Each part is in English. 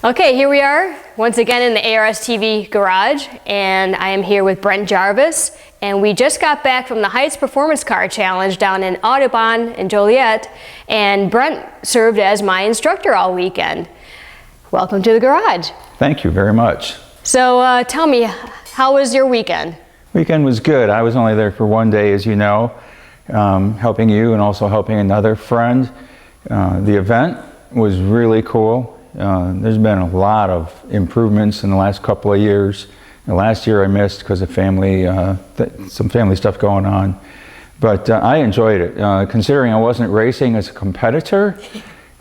Okay, here we are once again in the ARS-TV garage, and I am here with Brent Jarvis, and we just got back from the Heidts Performance Car Challenge down in Autobahn in Joliet, and Brent served as my instructor all weekend. Welcome to the garage. Thank you very much. So tell me, how was your weekend? Weekend was good. I was only there for one day, as you know, helping you and also helping another friend. The event was really cool. There's been a lot of improvements in the last couple of years. The last year I missed because of family, some family stuff going on. But I enjoyed it. Considering I wasn't racing as a competitor,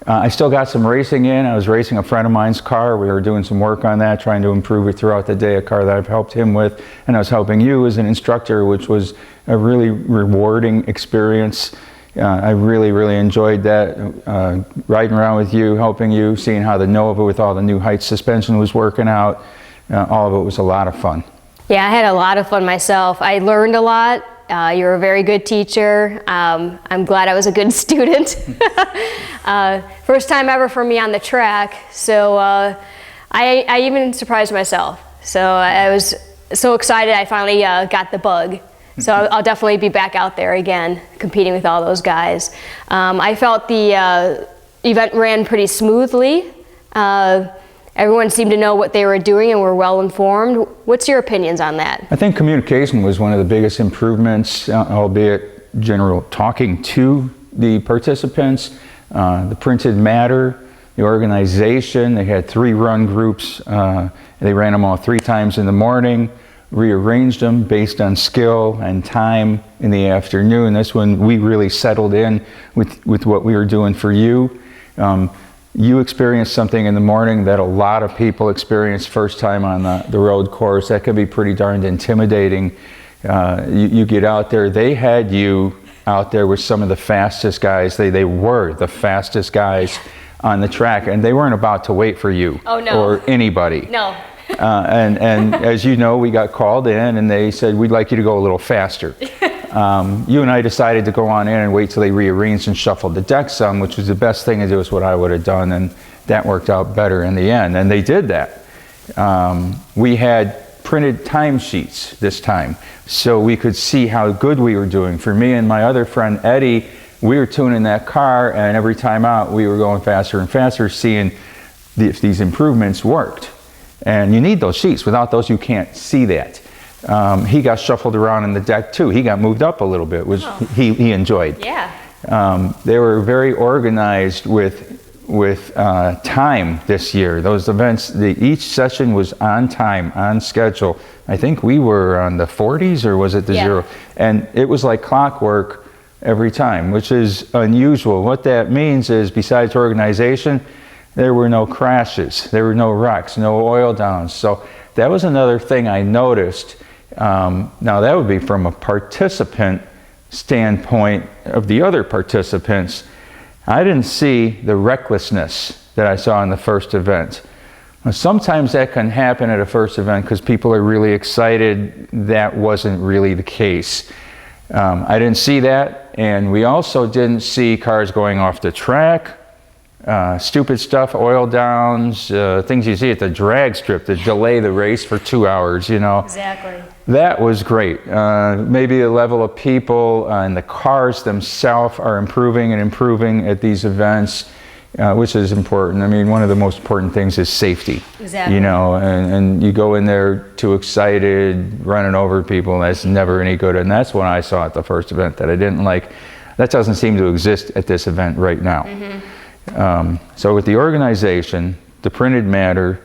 I still got some racing in. I was racing a friend of mine's car. We were doing some work on that, trying to improve it throughout the day, a car that I've helped him with. And I was helping you as an instructor, which was a really rewarding experience. I really enjoyed that, riding around with you, helping you, seeing how the Nova with all the new Heidts suspension was working out. All of it was a lot of fun. Yeah, I had a lot of fun myself. I learned a lot. You're a very good teacher. I'm glad I was a good student. First time ever for me on the track, so I even surprised myself. So I was so excited I finally got the bug. So I'll definitely be back out there again, competing with all those guys. I felt the event ran pretty smoothly. Everyone seemed to know what they were doing and were well informed. What's your opinions on that? I think communication was one of the biggest improvements, albeit general talking to the participants, the printed matter, the organization. They had 3 run groups. They ran them all 3 times in the morning. Rearranged them based on skill and time in the afternoon. That's when we really settled in with what we were doing for you. You experienced something in the morning that a lot of people experience first time on the road course. That can be pretty darned intimidating. You get out there, they had you out there with some of the fastest guys. They were the fastest guys on the track, and they weren't about to wait for you. Oh, no. Or anybody. No. And as you know, we got called in and they said, we'd like you to go a little faster. You and I decided to go on in and wait till they rearranged and shuffled the deck some, which was the best thing to do, is what I would have done, and that worked out better in the end, and they did that. We had printed timesheets this time, so we could see how good we were doing. For me and my other friend Eddie, we were tuning that car, and every time out we were going faster and faster, seeing if these improvements worked. And you need those sheets. Without those, you can't see that. He got shuffled around in the deck too. He got moved up a little bit, which he enjoyed. Yeah. They were very organized with time this year. Those events, each session was on time, on schedule. I think we were on the 40s, or was it the 0? And it was like clockwork every time, which is unusual. What that means is, besides organization, there were no crashes, there were no wrecks, no oil downs. So that was another thing I noticed. Now that would be from a participant standpoint of the other participants. I didn't see the recklessness that I saw in the first event. Now, sometimes that can happen at a first event because people are really excited. That wasn't really the case. I didn't see that, and we also didn't see cars going off the track. Stupid stuff, oil downs, things you see at the drag strip that delay the race for 2 hours, you know. Exactly. That was great. Maybe the level of people and the cars themselves are improving at these events, which is important. I mean, one of the most important things is safety. Exactly. You know, and you go in there too excited, running over people, that's never any good. And that's what I saw at the first event that I didn't like. That doesn't seem to exist at this event right now. Mm-hmm. So with the organization, the printed matter,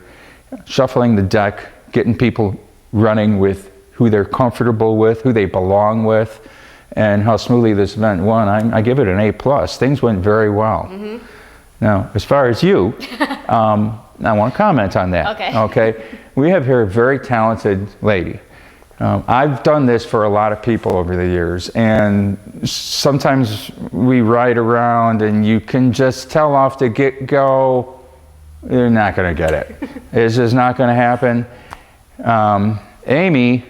shuffling the deck, getting people running with who they're comfortable with, who they belong with, and how smoothly this event went, I give it an A+. Things went very well. Mm-hmm. Now, as far as you, I want to comment on that. Okay. We have here a very talented lady. I've done this for a lot of people over the years, and sometimes we ride around and you can just tell off the get-go, you're not going to get it. It's just not going to happen. Amy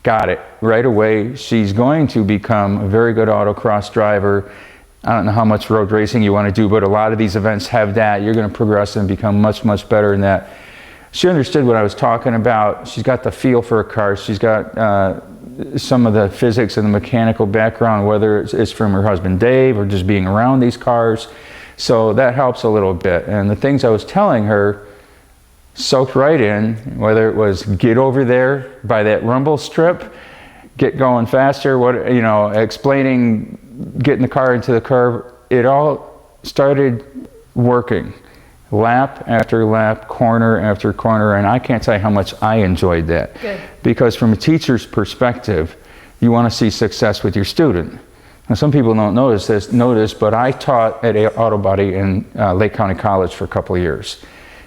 got it right away. She's going to become a very good autocross driver. I don't know how much road racing you want to do, but a lot of these events have that. You're going to progress and become much, much better in that. She understood what I was talking about. She's got the feel for a car. She's got some of the physics and the mechanical background, whether it's from her husband Dave or just being around these cars. So that helps a little bit. And the things I was telling her soaked right in, whether it was get over there by that rumble strip, get going faster, explaining getting the car into the curve, it all started working. Lap after lap, corner after corner, and I can't tell you how much I enjoyed that. Good. Because from a teacher's perspective, you want to see success with your student. Now, some people don't notice, but I taught at Auto Body in Lake County College for a couple of years.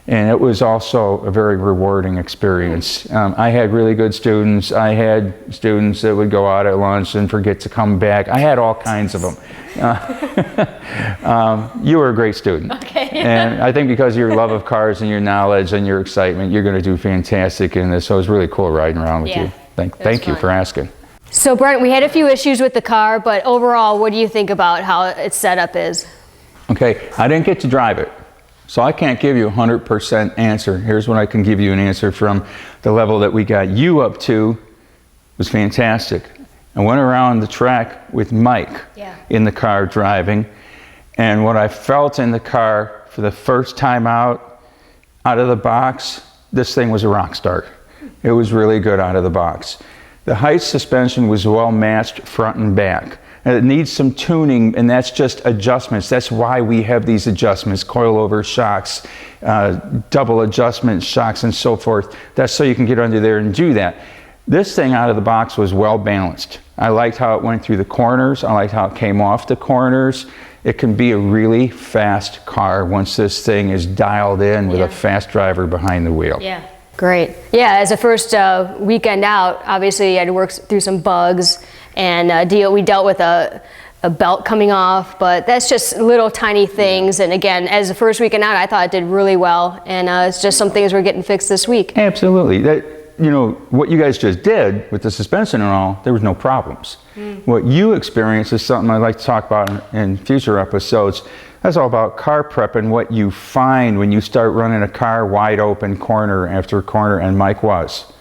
And it was also a very rewarding experience. I had really good students. I had students that would go out at lunch and forget to come back. I had all kinds of them. You were a great student. Okay. And I think because of your love of cars and your knowledge and your excitement, you're going to do fantastic in this. So it was really cool riding around with you. Thank you for asking. So Brent, we had a few issues with the car, but overall, what do you think about how its setup is? Okay, I didn't get to drive it. So I can't give you a 100% answer. Here's what I can give you an answer from the level that we got you up to. It was fantastic. I went around the track with Mike in the car driving, and what I felt in the car for the first time out of the box, this thing was a rock star. It was really good out of the box. The Heidts suspension was well matched front and back. And it needs some tuning, and that's just adjustments. That's why we have these adjustments, coilover shocks, double adjustment shocks, and so forth. That's so you can get under there and do that. This thing out of the box was well balanced. I liked how it went through the corners. I liked how it came off the corners. It can be a really fast car once this thing is dialed in with a fast driver behind the wheel. Yeah. Great. Yeah, as a first weekend out, obviously I had to work through some bugs, and we dealt with a belt coming off, but that's just little tiny things. And again, as the first weekend out, I thought it did really well, and it's just some things we're getting fixed this week. Absolutely. What you guys just did with the suspension and all, there was no problems. What you experienced is something I'd like to talk about in future episodes. That's all about car prep and what you find when you start running a car wide open corner after corner, and Mike was.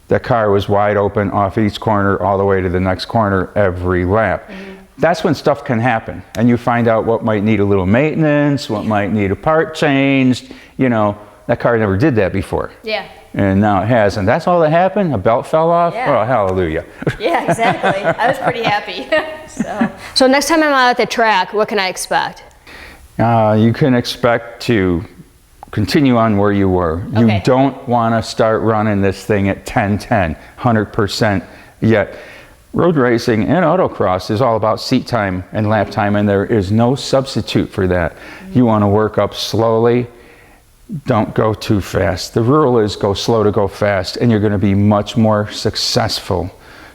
The car was wide open off each corner all the way to the next corner every lap. That's when stuff can happen, and you find out what might need a little maintenance, what might need a part changed. That car never did that before. Yeah. And now it has, and that's all that happened? A belt fell off? Yeah. Oh, hallelujah. Yeah, exactly. I was pretty happy. So next time I'm out at the track, what can I expect? You can expect to continue on where you were. Okay. You don't want to start running this thing at 10-10, 100% yet. Road racing and autocross is all about seat time and lap time, and there is no substitute for that. You want to work up slowly. Don't go too fast. The rule is go slow to go fast, and you're going to be much more successful.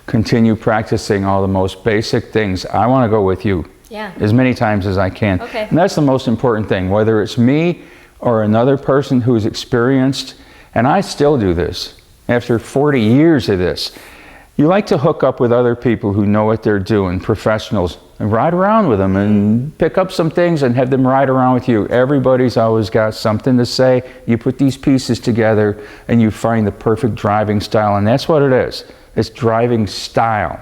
Continue practicing all the most basic things. I want to go with you as many times as I can. Okay. And that's the most important thing, whether it's me or another person who's experienced, and I still do this after 40 years of this. You like to hook up with other people who know what they're doing, professionals, and ride around with them and pick up some things and have them ride around with you. Everybody's always got something to say. You put these pieces together and you find the perfect driving style, and that's what it is. It's driving style.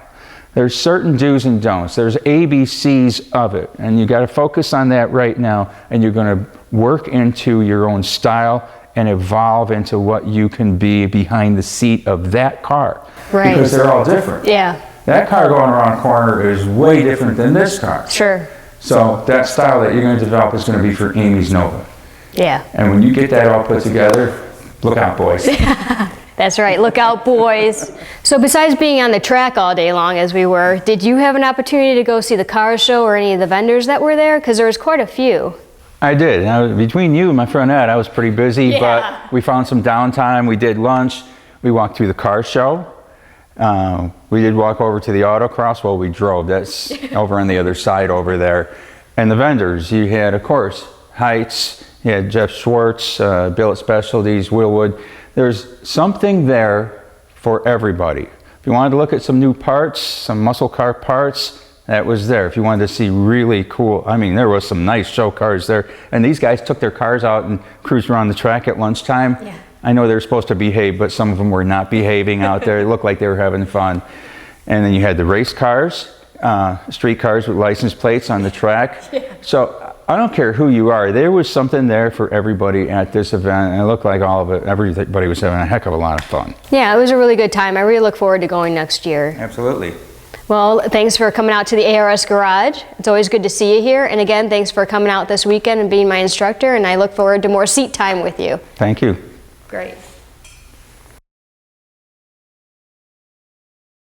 There's certain do's and don'ts. There's ABCs of it, and you got to focus on that right now, and you're going to work into your own style and evolve into what you can be behind the seat of that car. Right. Because they're all different. Yeah. That car going around a corner is way different than this car. Sure. So that style that you're going to develop is going to be for Amy's Nova. Yeah. And when you get that all put together, look out, boys. That's right. Look out, boys. So besides being on the track all day long as we were, did you have an opportunity to go see the car show or any of the vendors that were there? Because there was quite a few. I did. Now, between you and my friend Ed, I was pretty busy, but we found some downtime. We did lunch. We walked through the car show. We did walk over to the autocross. Well, we drove. That's over on the other side over there. And the vendors, you had, of course, Heidts. You had Jeff Schwartz, Billet Specialties, Willwood. There's something there for everybody. If you wanted to look at some new parts, some muscle car parts, that was there. If you wanted to see really cool, I mean, there was some nice show cars there. And these guys took their cars out and cruised around the track at lunchtime. Yeah. I know they were supposed to behave, but some of them were not behaving out there. It looked like they were having fun. And then you had the race cars, street cars with license plates on the track. Yeah. So I don't care who you are, there was something there for everybody at this event, and it looked like all of it, everybody was having a heck of a lot of fun. Yeah, it was a really good time. I really look forward to going next year. Absolutely. Well, thanks for coming out to the ARS Garage. It's always good to see you here. And again, thanks for coming out this weekend and being my instructor, and I look forward to more seat time with you. Thank you. Great.